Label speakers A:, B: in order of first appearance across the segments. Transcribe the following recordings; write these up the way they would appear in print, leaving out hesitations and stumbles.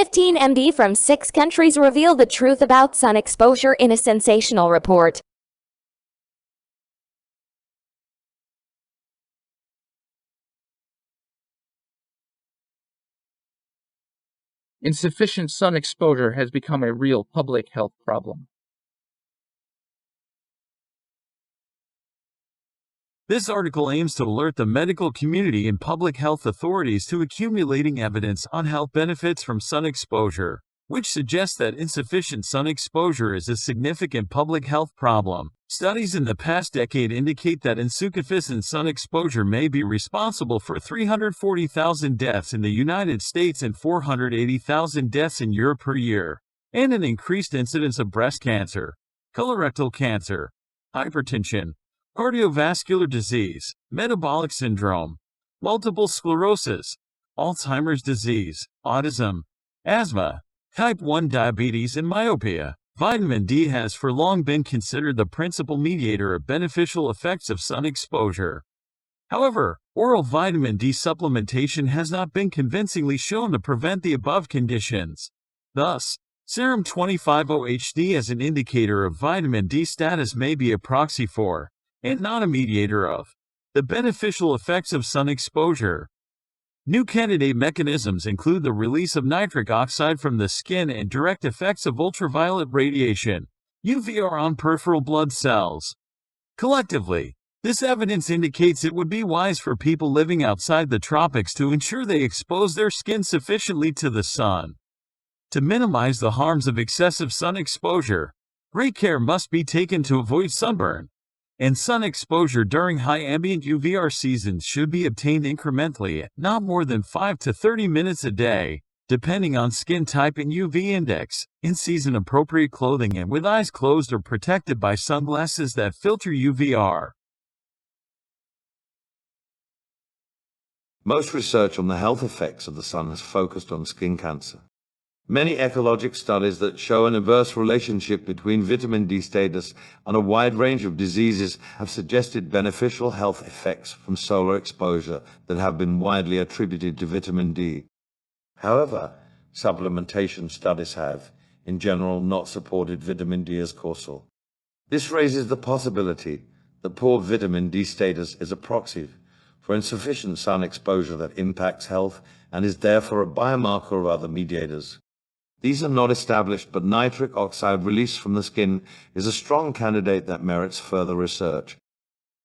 A: 15 MD from 6 countries reveal the truth about sun exposure in a sensational report.
B: Insufficient sun exposure has become a real public health problem.
C: This article aims to alert the medical community and public health authorities to accumulating evidence on health benefits from sun exposure, which suggests that insufficient sun exposure is a significant public health problem. Studies in the past decade indicate that insufficient sun exposure may be responsible for 340,000 deaths in the United States and 480,000 deaths in Europe per year, and an increased incidence of breast cancer, colorectal cancer, hypertension, cardiovascular disease, metabolic syndrome, multiple sclerosis, Alzheimer's disease, autism, asthma, type 1 diabetes, and myopia. Vitamin D has for long been considered the principal mediator of beneficial effects of sun exposure. However, oral vitamin D supplementation has not been convincingly shown to prevent the above conditions. Thus, serum 25-OHD as an indicator of vitamin D status may be a proxy for, and not a mediator of, the beneficial effects of sun exposure. New candidate mechanisms include the release of nitric oxide from the skin and direct effects of ultraviolet radiation, UVR, on peripheral blood cells. Collectively, this evidence indicates it would be wise for people living outside the tropics to ensure they expose their skin sufficiently to the sun. To minimize the harms of excessive sun exposure, great care must be taken to avoid sunburn, and sun exposure during high ambient UVR seasons should be obtained incrementally at not more than 5 to 30 minutes a day, depending on skin type and UV index, in season appropriate clothing, and with eyes closed or protected by sunglasses that filter UVR.
D: Most research on the health effects of the sun has focused on skin cancer. Many ecologic studies that show an inverse relationship between vitamin D status and a wide range of diseases have suggested beneficial health effects from solar exposure that have been widely attributed to vitamin D. However, supplementation studies have, in general, not supported vitamin D as causal. This raises the possibility that poor vitamin D status is a proxy for insufficient sun exposure that impacts health and is therefore a biomarker of other mediators. These are not established, but nitric oxide release from the skin is a strong candidate that merits further research.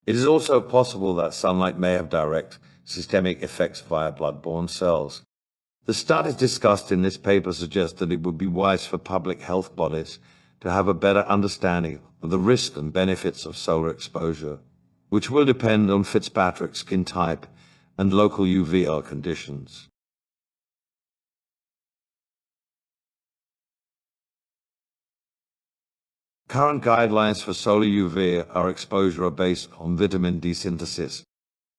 D: It is also possible that sunlight may have direct systemic effects via blood-borne cells. The studies discussed in this paper suggest that it would be wise for public health bodies to have a better understanding of the risks and benefits of solar exposure, which will depend on Fitzpatrick skin type and local UVR conditions. Current guidelines for solar UVR exposure are based on vitamin D synthesis.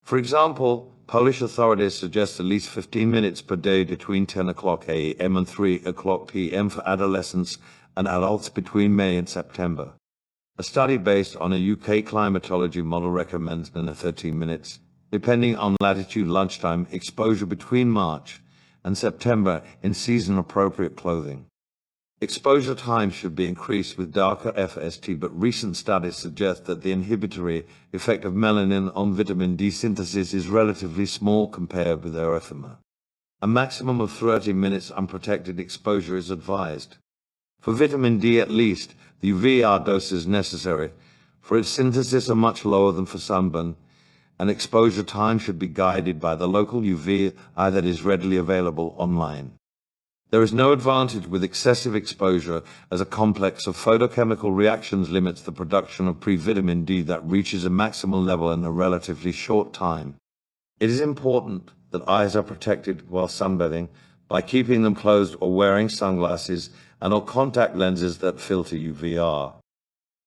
D: For example, Polish authorities suggest at least 15 minutes per day between 10 o'clock a.m. and 3 o'clock p.m. for adolescents and adults between May and September. A study based on a UK climatology model recommends 13 minutes, depending on latitude, lunchtime exposure between March and September in season-appropriate clothing. Exposure time should be increased with darker FST, but recent studies suggest that the inhibitory effect of melanin on vitamin D synthesis is relatively small compared with erythema. A maximum of 30 minutes unprotected exposure is advised. For vitamin D at least, the UVR doses necessary for its synthesis are much lower than for sunburn, and exposure time should be guided by the local UVR that is readily available online. There is no advantage with excessive exposure, as a complex of photochemical reactions limits the production of pre-vitamin D that reaches a maximal level in a relatively short time. It is important that eyes are protected while sunbathing by keeping them closed or wearing sunglasses and/or contact lenses that filter UVR.